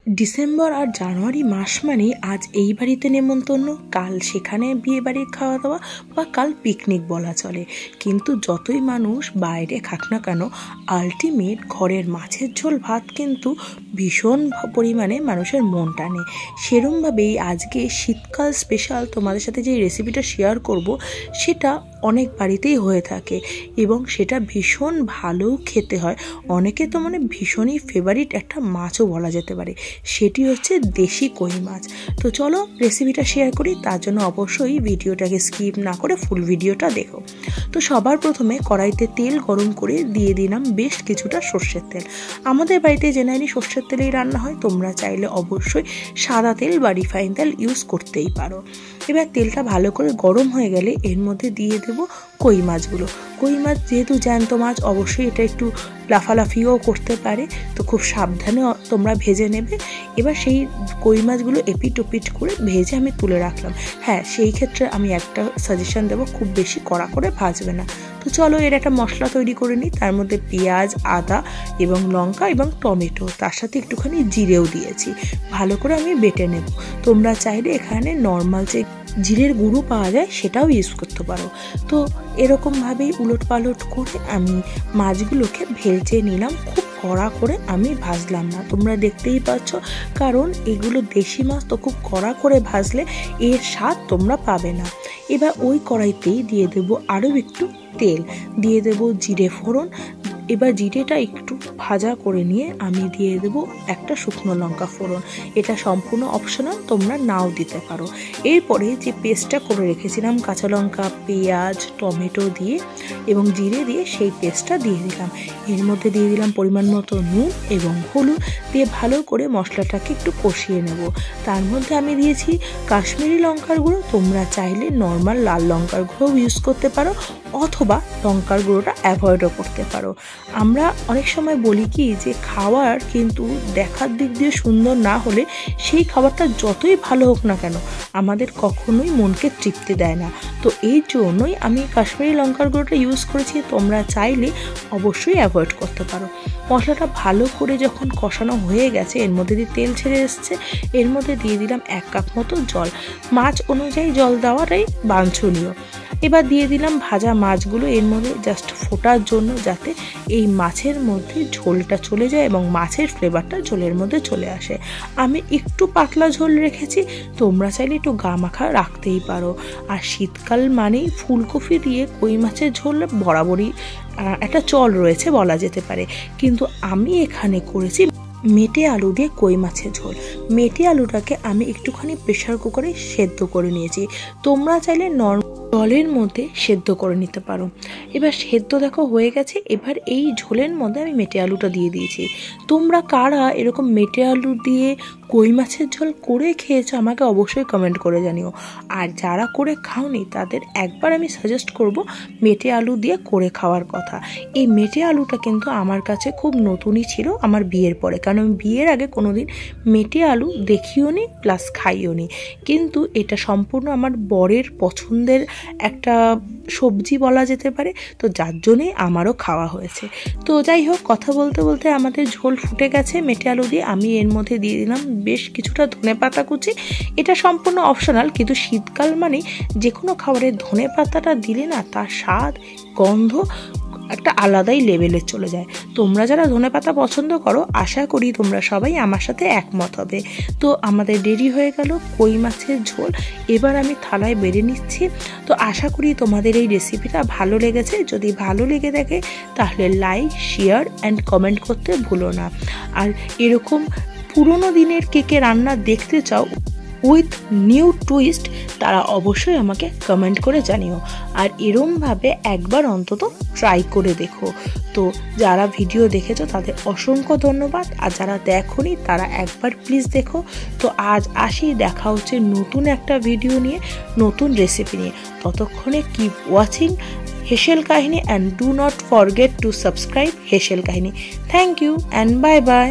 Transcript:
December আর জানুয়ারি মাস মানেই আজ এই বাড়িতে নেমন্তন্ন, কাল সেখানে বিয়ে বাড়ির খাওয়া দাওয়া বা কাল পিকনিক বলা চলে। কিন্তু যতই মানুষ বাইরে খাক না কেন, আলটিমেট ঘরের মাছের ঝোল ভাত কিন্তু ভীষণ পরিমাণে মানুষের মন টানে। সেরমভাবেই আজকে শীতকাল স্পেশাল তোমাদের সাথে যে রেসিপিটা শেয়ার করব সেটা অনেক বাড়িতেই হয়ে থাকে এবং সেটা ভীষণ ভালো খেতে হয়। অনেকে তো ভীষণই ফেভারিট একটা মাছও বলা যেতে পারে, সেটি হচ্ছে দেশি কই মাছ। তো চলো রেসিপিটা শেয়ার করি, তার জন্য অবশ্যই ভিডিওটাকে স্কিপ না করে ফুল ভিডিওটা দেখো। তো সবার প্রথমে কড়াইতে তেল গরম করে দিয়ে দিলাম বেশ কিছুটা সর্ষের তেল। আমাদের বাড়িতে জেনারেলি সর্ষের তেলেই রান্না হয়, তোমরা চাইলে অবশ্যই সাদা তেল বা রিফাইন তেল ইউজ করতেই পারো। এবার তেলটা ভালো করে গরম হয়ে গেলে এর মধ্যে দিয়ে দেবো কই মাছগুলো। কই মাছ যেহেতু জ্যান্ত মাছ, অবশ্যই এটা একটু লাফালাফিও করতে পারে, তো খুব সাবধানে তোমরা ভেজে নেবে। এবার সেই কই মাছগুলো এপিট ওপিট করে ভেজে আমি তুলে রাখলাম। হ্যাঁ, সেই ক্ষেত্রে আমি একটা সাজেশন দেবো, খুব বেশি কড়া করে ভাজবে না। তো চলো এর একটা মশলা তৈরি করে নিই। তার মধ্যে পেঁয়াজ, আদা এবং লঙ্কা এবং টমেটো, তার সাথে একটুখানি জিরেও দিয়েছি, ভালো করে আমি বেটে নেব। তোমরা চাইলে এখানে নর্মাল যে জিরের গুঁড়ো পাওয়া যায় সেটাও ইউজ করতে পারো। তো এরকমভাবেই উলট পালট করে আমি মাছগুলোকে ভেজে নিলাম। খুব কড়া করে আমি ভাজলাম না, তোমরা দেখতেই পাচ্ছ, কারণ এগুলো দেশি মাছ, তো খুব কড়া করে ভাজলে এর স্বাদ তোমরা পাবে না। এবার ওই কড়াইতেই দিয়ে দেবো আরও একটু তেল, দিয়ে দেবো জিরে ফোড়ন। এবার জিরেটা একটু ভাজা করে নিয়ে আমি দিয়ে দেবো একটা শুকনো লঙ্কা ফোড়ন। এটা সম্পূর্ণ অপশনাল, তোমরা নাও দিতে পারো। এরপরে যে পেস্টটা করে রেখেছিলাম কাঁচা লঙ্কা, পেঁয়াজ, টমেটো দিয়ে এবং জিরে দিয়ে, সেই পেস্টটা দিয়ে দিলাম। এর মধ্যে দিয়ে দিলাম পরিমাণ মতো নুন এবং হলুদ দিয়ে ভালো করে মশলাটাকে একটু কষিয়ে নেব। তার মধ্যে আমি দিয়েছি কাশ্মীরি লঙ্কার গুঁড়ো, তোমরা চাইলে নর্মাল লাল লঙ্কার গুঁড়োও ইউজ করতে পারো অথবা লঙ্কার গুঁড়োটা অ্যাভয়েডও করতে পারো। আমরা অনেক সময় বলি কি যে খাবার কিন্তু দেখার দিক দিয়ে সুন্দর না হলে সেই খাবারটা যতই ভালো হোক না কেন আমাদের কখনোই মনকে তৃপ্তি দেয় না। তো এই জন্যই আমি কাশ্মীরি লঙ্কার গুঁড়োটা ইউজ করেছি, তোমরা চাইলে অবশ্যই অ্যাভয়েড করতে পারো। মশলাটা ভালো করে যখন কষানো হয়ে গেছে, এর মধ্যে দিয়ে তেল ছেড়ে এসছে, এর মধ্যে দিয়ে দিলাম 1 কাপ মতো জল। মাছ অনুযায়ী জল দেওয়াটাই বাঞ্ছনীয়। এবার দিয়ে দিলাম ভাজা মাছগুলো এর মধ্যে জাস্ট ফোটার জন্য, যাতে এই মাছের মধ্যে ঝোলটা চলে যায় এবং মাছের ফ্লেভারটা ঝোলের মধ্যে চলে আসে। আমি একটু পাতলা ঝোল রেখেছি, তোমরা চাইলে একটু গা মাখা রাখতেই পারো। আর শীতকাল মানেই ফুলকপি দিয়ে কই মাছের ঝোল বরাবরই একটা চল রয়েছে বলা যেতে পারে, কিন্তু আমি এখানে করেছি মেটে আলু দিয়ে কই মাছের ঝোল। মেটে আলুটাকে আমি একটুখানি প্রেশার কুকারে সেদ্ধ করে নিয়েছি, তোমরা চাইলে জলের মধ্যে সেদ্ধ করে নিতে পারো। এবার সেদ্ধ দেখো হয়ে গেছে। এবার এই ঝোলের মধ্যে আমি মেটে আলুটা দিয়ে দিয়েছি। তোমরা কারা এরকম মেটে আলু দিয়ে কই মাছের ঝোল করে খেয়েছো আমাকে অবশ্যই কমেন্ট করে জানিও। আর যারা করে খাওনি তাদের একবার আমি সাজেস্ট করব মেটে আলু দিয়ে করে খাওয়ার কথা। এই মেটে আলুটা কিন্তু আমার কাছে খুব নতুনই ছিল আমার বিয়ের পরে, কারণ আমি বিয়ের আগে কোনোদিন মেটে আলু দেখিও নি প্লাস খাইও নি। কিন্তু এটা সম্পূর্ণ আমার বরের পছন্দের একটা সবজি বলা যেতে পারে, তো যার জন্যই আমারও খাওয়া হয়েছে। তো যাই হোক, কথা বলতে বলতে আমাদের ঝোল ফুটে গেছে মেটে আলু দিয়ে। আমি এর মধ্যে দিয়ে দিলাম বেশ কিছুটা ধনেপাতা কুচি। এটা সম্পূর্ণ অপশনাল, কিন্তু শীতকাল মানে যে কোনো খাবারে ধনেপাতাটা দিলে না তার স্বাদ, গন্ধ একটা আলাদাই লেভেলে চলে যায়। তোমরা যারা ধনেপাতা পছন্দ করো, আশা করি তোমরা সবাই আমার সাথে একমত হবে। তো আমাদের রেডি হয়ে গেল কই মাছের ঝোল। এবার আমি থালায় বেড়ে নিচ্ছি। তো আশা করি তোমাদের এই রেসিপিটা ভালো লেগেছে। যদি ভালো লেগে থাকে তাহলে লাইক, শেয়ার অ্যান্ড কমেন্ট করতে ভুলো না। আর এরকম পুরোনো দিনের কে রান্না দেখতে চাও উইথ নিউ টুইস্ট, তারা অবশ্যই আমাকে কমেন্ট করে জানিও। আর এরমভাবে একবার অন্তত ট্রাই করে দেখো। তো যারা ভিডিও দেখেছো তাদের অসংখ্য ধন্যবাদ, আর যারা দেখোনি তারা একবার প্লিজ দেখো। তো আজ আসি, দেখা হচ্ছে নতুন একটা ভিডিও নিয়ে, নতুন রেসিপি নিয়ে। ততক্ষণে কিপ ওয়াচিং হেসেল কাহিনী and do not forget to subscribe হেসেল কাহিনী। Thank you and bye by.